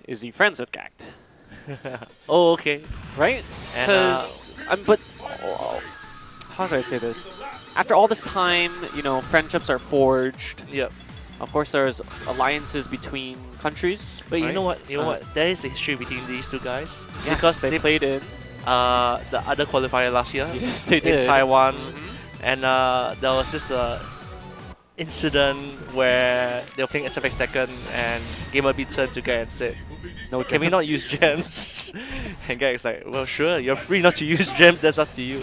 is he friends with Gackt? Oh, okay. Right? And Because, but how do I say this? After all this time, you know, friendships are forged. yep. Of course, there's alliances between countries. But right? you know what? You know what? There is a history between these two guys Yes, because they played in. the other qualifier last year Yes, they in did. Taiwan, Mhm. and there was this incident where they were playing SFX Tekken and Gamerbee turned to Gackt and said, No, "Can we not use gems?" And Gackt's like, "Well, sure, you're free not to use gems. That's up to you."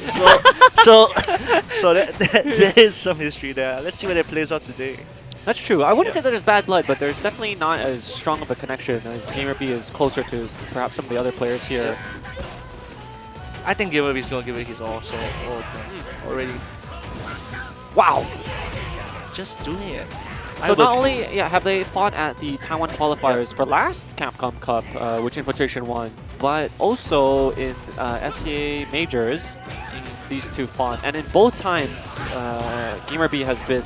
So there is some history there. Let's see where it plays out today. That's true. I wouldn't Yeah. say that there's bad blood, but there's definitely not as strong of a connection as Gamerbee is closer to perhaps some of the other players here. I think Gamerbee's gonna give it his all. So already Wow! just doing it. So not only have they fought at the Taiwan qualifiers for last Capcom Cup, which Infiltration won, but also in SCA Majors, these two fought, and in both times, Gamerbee has been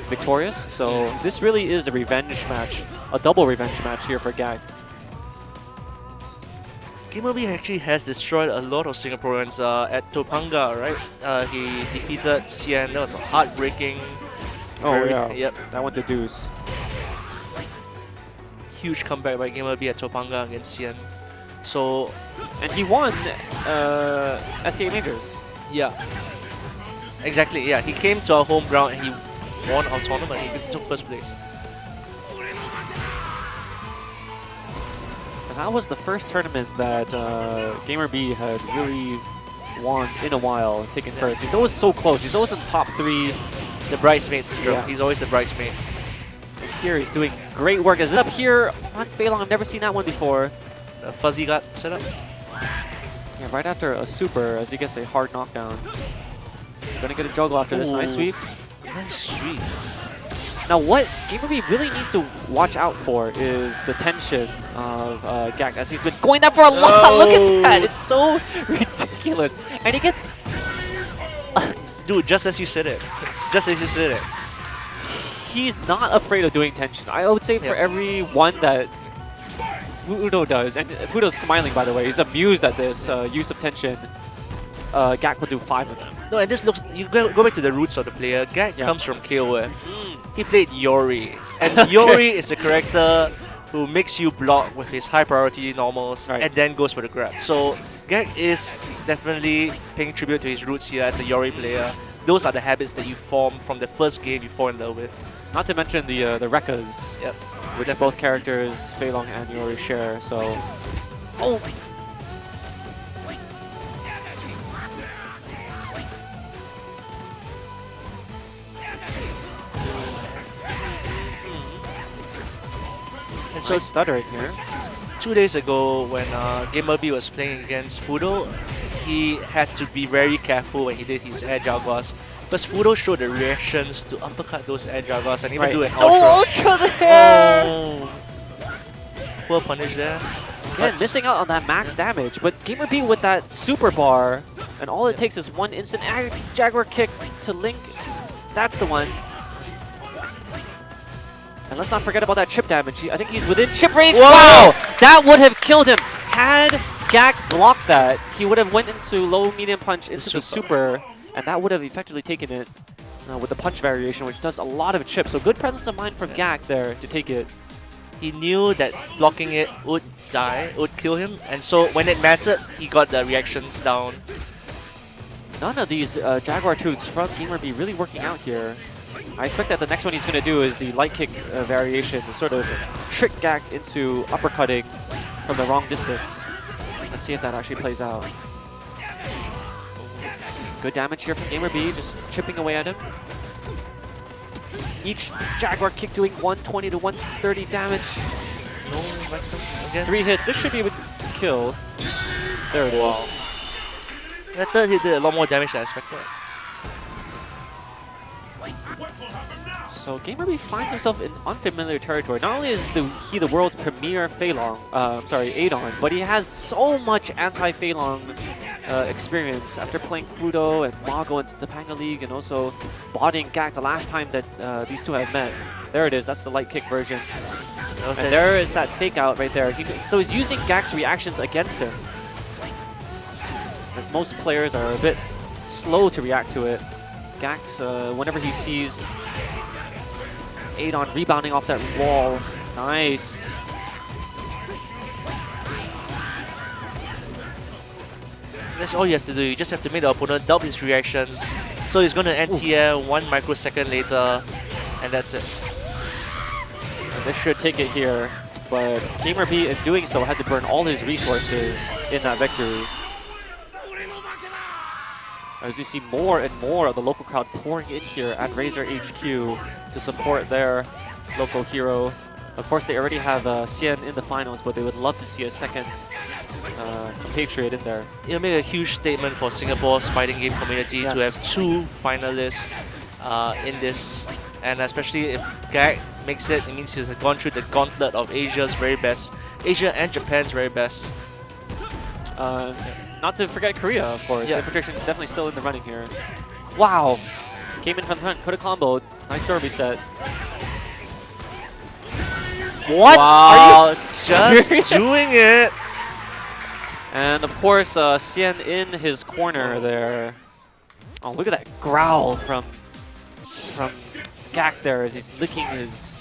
victorious. So this really is a revenge match, a double revenge match here for Gackt. Gamerbee actually has destroyed a lot of Singaporeans at Topanga, right? He defeated Cian. That was a heartbreaking. Yep. That went to deuce. Huge comeback by Gamerbee at Topanga against Cian. So, And he won SCA Majors. yeah. Exactly, yeah. He came to our home ground and he won our tournament. He took first place. And that was the first tournament that Gamerbee had really won in a while, taken first. He's always so close. He's always in the top 3. The bridesmaid syndrome. Yeah. He's always the bridesmaid. And here he's doing great work. Is it up here on Fei Long? I've never seen that one before. The fuzzy gut setup. Yeah, right after a super as he gets a hard knockdown. Gonna get a juggle after this. Nice Ooh. sweep. Nice sweep. Now what Gamerbee really needs to watch out for is the tension of Gackt, as he's been going there for a lot. Look at that. It's so ridiculous. And he gets... Dude, just as you said it. Just as you said it. He's not afraid of doing tension. I would say for every one that Fudo does, and Fudo's smiling by the way, he's amused at this use of tension, Gackt will do 5 of them. No, and this looks. You go back to the roots of the player. Gackt comes from KOF. He played Yori, and Yori is a character who makes you block with his high priority normals and then goes for the grab. So Gackt is definitely paying tribute to his roots here as a Yori player. Those are the habits that you form from the first game you fall in love with. Not to mention the Rekkas, Yep. which both characters, Fei Long and Yori, share. So, oh. And so Nice stuttering here. 2 days ago when Gamerbee was playing against Fudo, he had to be very careful when he did his air jaguars. Because Fudo showed the reactions to uppercut those air jaguars and even do an ultra. Oh, ultra there! Oh. Poor punish there. Again, missing out on that max damage, but Gamerbee with that super bar, and all it takes is one instant Jaguar kick to Link. That's the one. And let's not forget about that chip damage. I think he's within chip range. Whoa! Wow! That would have killed him. Had Gackt blocked that, he would have went into low medium punch into the super, and that would have effectively taken it with the punch variation, which does a lot of chip. So good presence of mind from Gackt there to take it. He knew that blocking it would would kill him, and so when it mattered, he got the reactions down. None of these Jaguar tooths from Gamerbee really working out here. I expect that the next one he's going to do is the light kick variation to sort of trick Gackt into uppercutting from the wrong distance. Let's see if that actually plays out. Good damage here from Gamerbee, just chipping away at him. Each Jaguar kick doing 120 to 130 damage. No, that's again. 3 hits. This should be able to kill. There it is. Wow. That third hit did a lot more damage than I expected. So Gamerbee finds himself in unfamiliar territory. Not only is he the world's premier Feilong, Adon, but he has so much anti-Feilong experience after playing Fudo and Mago in the Panga League, and also botting Gackt the last time that these two have met. There it is, that's the light kick version. And there is that fake out right there. So he's using Gackt's reactions against him, as most players are a bit slow to react to it. Gackt, whenever he sees Adon rebounding off that wall, nice. That's all you have to do. You just have to make the opponent double his reactions. So he's going to anti-air 1 microsecond later, and that's it. And this should take it here, but Gamerbee in doing so had to burn all his resources in that victory. As you see more and more of the local crowd pouring in here at Razor HQ to support their local hero. Of course, they already have Xian in the finals, but they would love to see a second compatriot in there. It'll make a huge statement for Singapore's fighting game community to have 2 finalists in this. And especially if Gackt makes it, it means he's gone through the gauntlet of Asia's very best. Asia and Japan's very best. Not to forget Korea, of course. Infiltration is definitely still in the running here. Wow! Came in from the front, could have comboed. Nice door reset. What? Wow, Are you just doing it! And of course, Xian in his corner there. Oh, look at that growl from Gackt there as he's licking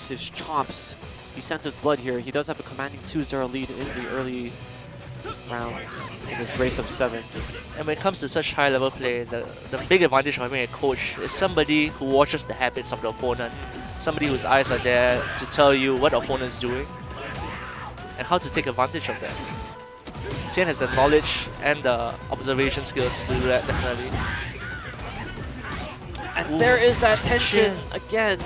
his chops. He senses blood here. He does have a commanding 2-0 lead in the early rounds in this race of 7. And when it comes to such high-level play, the big advantage of having a coach is somebody who watches the habits of the opponent. Somebody whose eyes are there to tell you what the opponent is doing and how to take advantage of that. Xian has the knowledge and the observation skills to do that, definitely. And there is that tension again.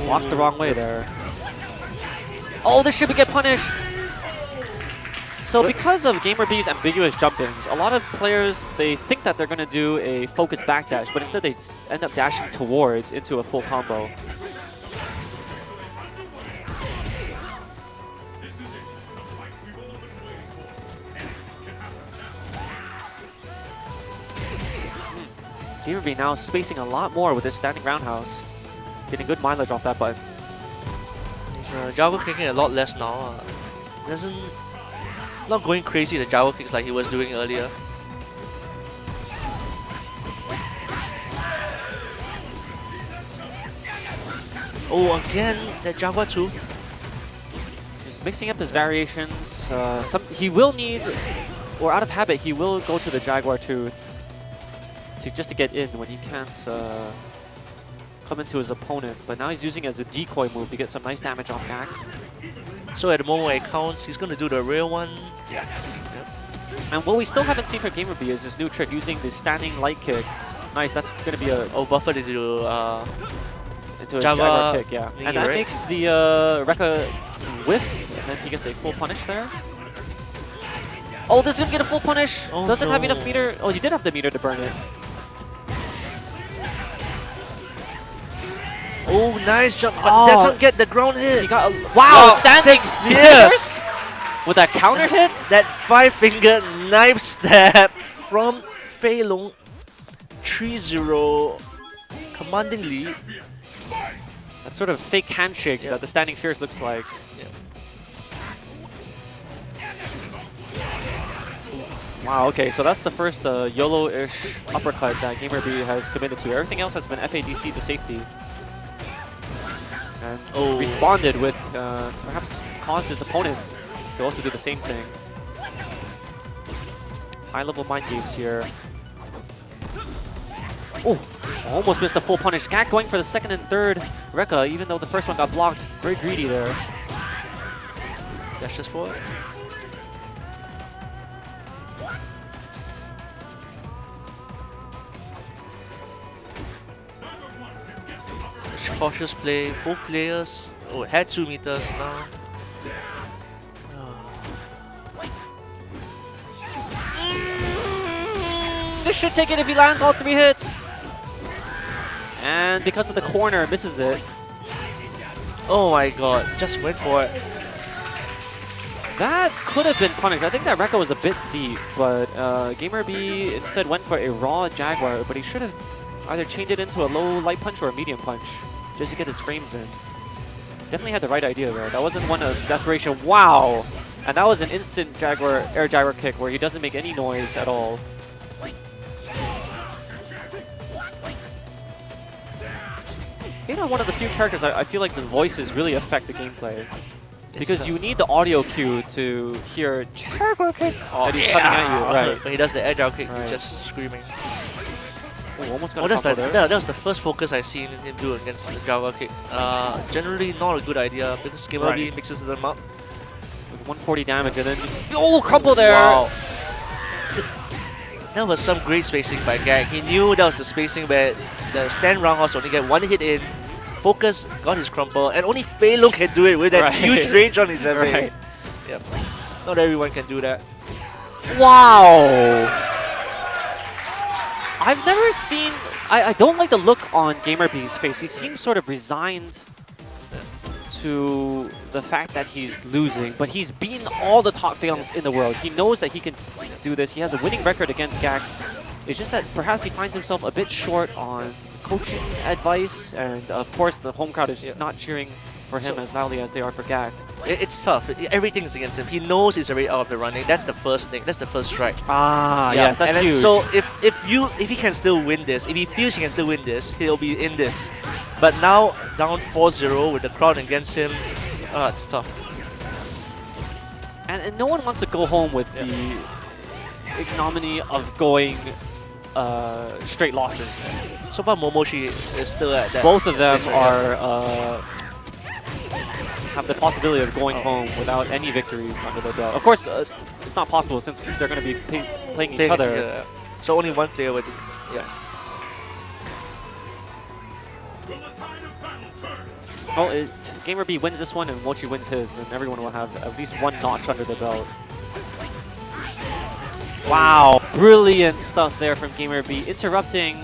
Walks the wrong way there. Oh, this should get punished! So because of Gamerbee's ambiguous jump-ins, a lot of players, they think that they're going to do a focused backdash, but instead they end up dashing towards into a full combo. Gamerbee now spacing a lot more with his standing roundhouse. Getting good mileage off that button. He's Jago kicking a lot less now. Not going crazy the Jago kicks like he was doing earlier. Oh, again, that Jaguar too. He's mixing up his variations. He will need, or out of habit, he will go to the Jaguar too, just to get in when he can't come into his opponent. But now he's using it as a decoy move to get some nice damage on Gackt. So at the moment where it counts, he's going to do the real one. Yeah. Yep. And what we still haven't seen from Gamerbee is this new trick using the standing light kick. Nice, that's going to be a buffered into a Jaguar kick, yeah. And that makes the Rekka whiff, and then he gets a full punish there. Oh, this is going to get a full punish. Oh, doesn't have enough meter. Oh, he did have the meter to burn it. Oh, nice jump, but doesn't get the ground hit. He got wow, standing fierce with that counter hit. That 5-finger knife stab from Fei Long. 3-0, commanding lead. That sort of fake handshake that the standing fierce looks like. Yeah. Wow, okay, so that's the first YOLO-ish uppercut that Gamerbee has committed to. Everything else has been FADC to safety. And responded with perhaps caused his opponent to also do the same thing. High-level mind games here. Oh, almost missed a full punish. Gackt going for the second and third Rekka, even though the first one got blocked. Very greedy there. Dashes forward. Cautious play, both players had 2 meters now. This should take it if he lands all 3 hits. And because of the corner, misses it. Oh my god, just went for it. That could have been punished. I think that Rekka was a bit deep, but Gamerbee instead went for a raw Jaguar, but he should have either changed it into a low light punch or a medium punch, just to get his frames in. Definitely had the right idea there. That wasn't one of desperation. Wow! And that was an instant Jaguar, air Jaguar kick where he doesn't make any noise at all. You know, one of the few characters I feel like the voices really affect the gameplay. Because you need the audio cue to hear Jaguar kick that he's coming at you. Right. When he does the agile kick, Right. he's just screaming. Oh, almost got a that's, combo there. that was the first focus I've seen him do against the Jaguar kick. Generally not a good idea because Gamerbee mixes them up. With 140 damage and then oh, crumble there! Wow. That was some great spacing by Gackt. He knew that was the spacing where the stand roundhouse only get one hit in. Focus, got his crumple, and only Fei Long can do it with that huge range on his MA. Right. Yep. Not everyone can do that. Wow! I've never seen... I don't like the look on Gamerbee's face. He seems sort of resigned to the fact that he's losing, but he's beaten all the top Fei Longs in the world. He knows that he can do this. He has a winning record against Gackt. It's just that perhaps he finds himself a bit short on coaching advice, and of course the home crowd is not cheering for him as loudly as they are for Gackt. It's tough. Everything's against him. He knows he's already out of the running. That's the first thing. That's the first strike. Ah, yes, that's and huge. So if he can still win this, if he feels he can still win this, he'll be in this. But now down 4-0 with the crowd against him, it's tough. And no one wants to go home with the ignominy of going straight losses. So far, Momoshi is still at that. Both of them are have the possibility of going home without any victories under their belt. Of course, it's not possible since they're going to be playing each other. So only one player would. Yes. Oh, Gamerbee wins this one and Mochi wins his, then everyone will have at least one notch under the belt. Wow, brilliant stuff there from Gamerbee, interrupting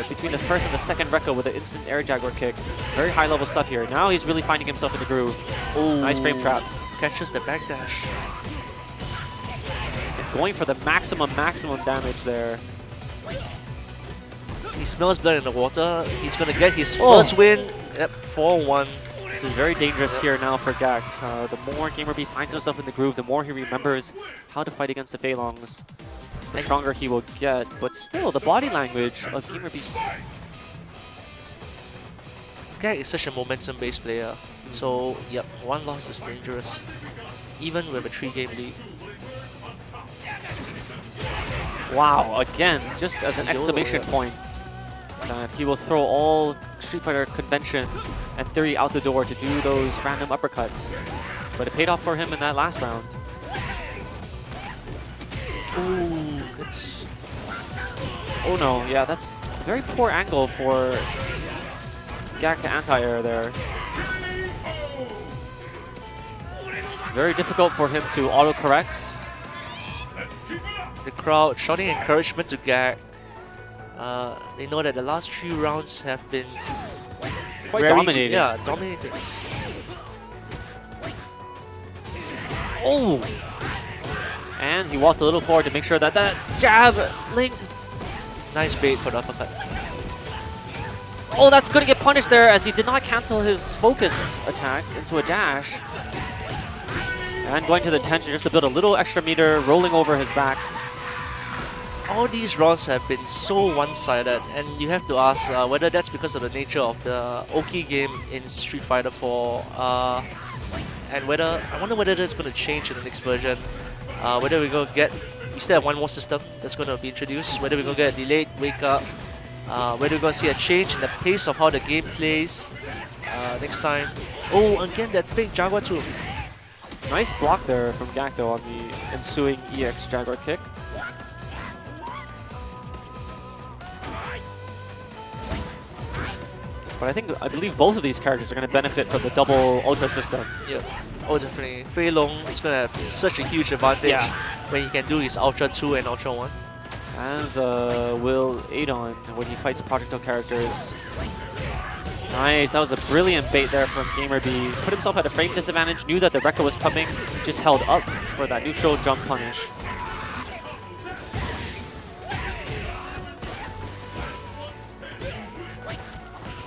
between the first and the second Rekka with an instant air Jaguar kick. Very high level stuff here. Now he's really finding himself in the groove. Ooh, nice frame traps. Catches the backdash. And going for the maximum damage there. He smells blood in the water. He's going to get his first win. Yep, 4-1. This is very dangerous here now for Gackt. The more Gamerbee finds himself in the groove, the more he remembers how to fight against the Fei Longs, the stronger he will get. But still, the body language of Gamerbee. Gackt is such a momentum-based player. So, yep, one loss is dangerous, even with a 3-game lead. Wow, again, just as an exclamation point, that he will throw all Street Fighter convention and theory out the door to do those random uppercuts. But it paid off for him in that last round. Ooh, that's... Oh no, yeah, that's a very poor angle for Gackt to anti-air there. Very difficult for him to auto-correct. The crowd shouting encouragement to Gackt. They know that the last 3 rounds have been quite dominating. Yeah, dominating. Oh! And he walked a little forward to make sure that that jab linked. Nice bait for the uppercut. Oh, that's going to get punished there as he did not cancel his focus attack into a dash. And going to the tension just to build a little extra meter, rolling over his back. All these rounds have been so one-sided, and you have to ask whether that's because of the nature of the Oki game in Street Fighter 4, and I wonder whether that's going to change in the next version. Whether we're going to get, we still have one more system that's going to be introduced, whether we're going to get a delayed wake-up, whether we're going to see a change in the pace of how the game plays next time. Oh, again, that fake Jaguar too. Nice block there from Gackt though on the ensuing EX Jaguar kick. But I believe both of these characters are going to benefit from the double Ultra system. Yep. Oh, definitely. Fei Long is going to have such a huge advantage when he can do his Ultra 2 and Ultra 1. As will Adon when he fights projectile characters. Nice, that was a brilliant bait there from Gamerbee. Put himself at a frame disadvantage, knew that the Rekka was coming, just held up for that neutral jump punish.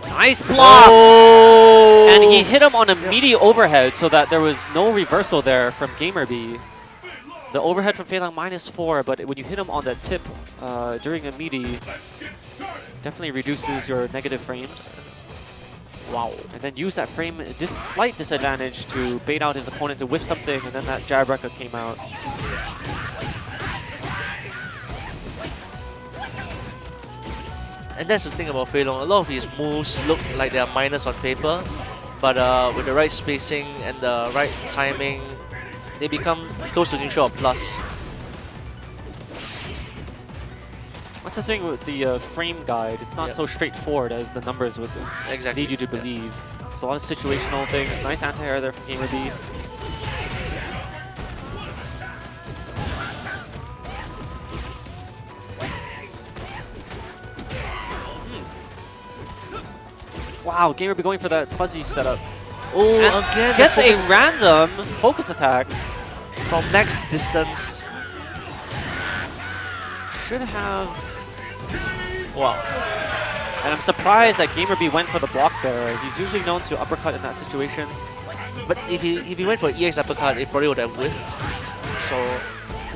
Nice block! Oh! And he hit him on a meaty overhead so that there was no reversal there from Gamerbee. The overhead from Feilang -4, but when you hit him on the tip during a meaty, definitely reduces your negative frames. Wow. And then use that frame slight disadvantage to bait out his opponent to whiff something, and then that jab Rekka came out. And that's the thing about Fei Long. A lot of his moves look like they are minus on paper, but with the right spacing and the right timing, they become close to neutral or plus. That's the thing with the frame guide. It's not so straightforward as the numbers would lead you to believe. There's a lot of situational things. Nice anti-air there from Gamerbee. Wow, Gamerbee going for that fuzzy setup. Oh, again, gets a random focus attack from next distance. Should have. Wow. And I'm surprised that Gamerbee went for the block there. He's usually known to uppercut in that situation. But if he went for EX uppercut, it probably would have whiffed. So,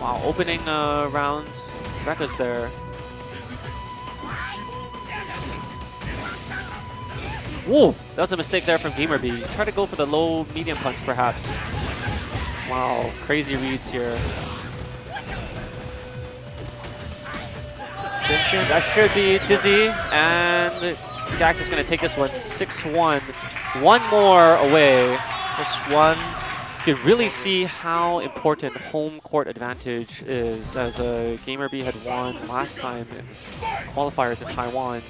wow, opening round records there. Whoa, that was a mistake there from Gamerbee. Try to go for the low medium punch perhaps. Wow, crazy reads here. That should be dizzy, and Gackt is going to take this one 6-1. One more away. Just one. You can really see how important home court advantage is, as Gamerbee had won last time in qualifiers in Taiwan.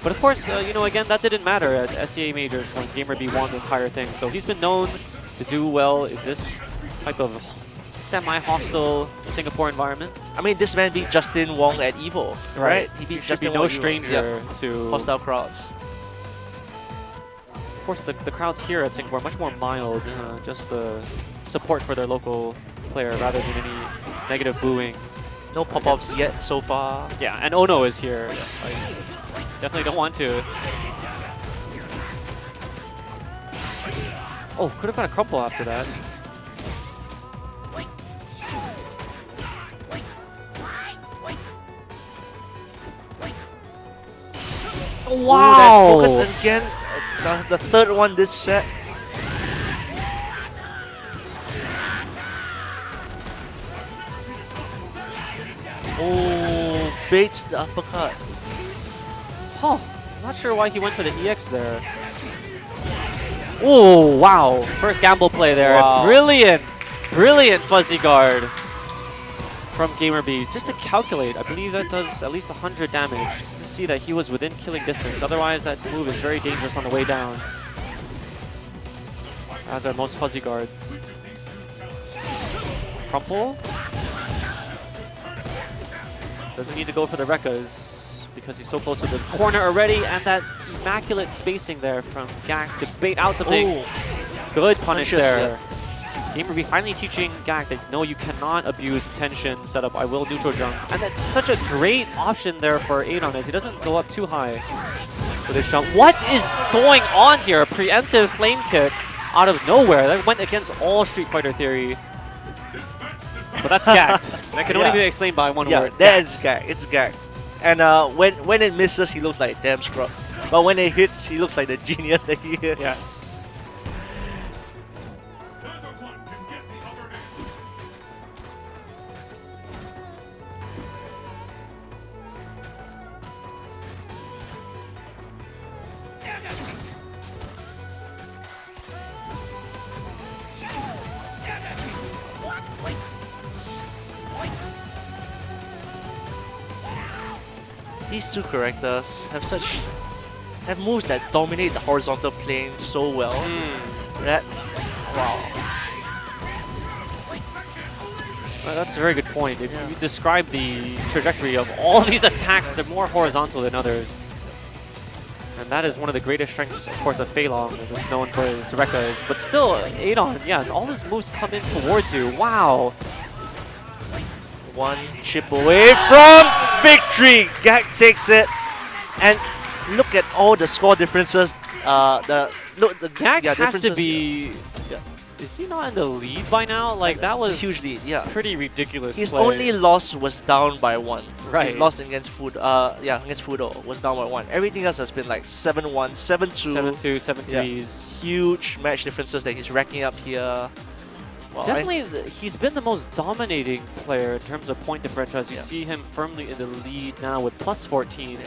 But of course, you know, again, that didn't matter at SEA Majors when Gamerbee won the entire thing. So he's been known to do well in this type of semi-hostile Singapore environment. I mean, this man beat Justin Wong at EVO, right? He beat Justin Wong. No stranger to hostile crowds. Of course, the crowds here at Singapore are much more mild, just the support for their local player rather than any negative booing. No pop-ups yet so far. Yeah, and Ono is here. Like, definitely don't want to. Oh, could have got a crumple after that. Wow! Ooh, that focus again. The third one this set. Oh, baits the uppercut. Huh, I'm not sure why he went for the EX there. Oh, wow. First gamble play there. Wow. Brilliant, brilliant fuzzy guard from Gamerbee. Just to calculate, I believe that does at least 100 damage. Just to see that he was within killing distance. Otherwise, that move is very dangerous on the way down. As are most fuzzy guards. Crumple. Doesn't need to go for the Rekkas because he's so close to the corner already, and that immaculate spacing there from Gackt to bait out something. Ooh. Good punish there. Gamerbee finally teaching Gackt that no, you cannot abuse tension setup. I will neutral jump. And that's such a great option there for Adon as he doesn't go up too high with his jump. What is going on here? A preemptive flame kick out of nowhere. That went against all Street Fighter theory. But that's Gackt. That can only be explained by one word. Yeah, that's Gackt. It's Gackt. And when it misses, he looks like a damn scrub. But when it hits, he looks like the genius that he is. Yeah. These two characters have moves that dominate the horizontal plane so well. That Well, that's a very good point. If you describe the trajectory of all these attacks, they're more horizontal than others. And that is one of the greatest strengths, of course, of Fei Long, which is known for his Rekkas. But still, Adon, yeah, all his moves come in towards you. Wow. One chip away from victory. Gackt takes it, and look at all the score differences. Gackt has differences, to be. Yeah. Is he not in the lead by now? Like that was a huge lead. Yeah. pretty ridiculous. His play. only loss was down by 1. Right. His loss against against Fudo was down by 1. Everything else has been like 7-1, 7-2. 7-2, 7-3s. Yeah. Huge match differences that he's racking up here. Well, Definitely, he's been the most dominating player in terms of point differential. As you Yeah. see him firmly in the lead now with plus 14.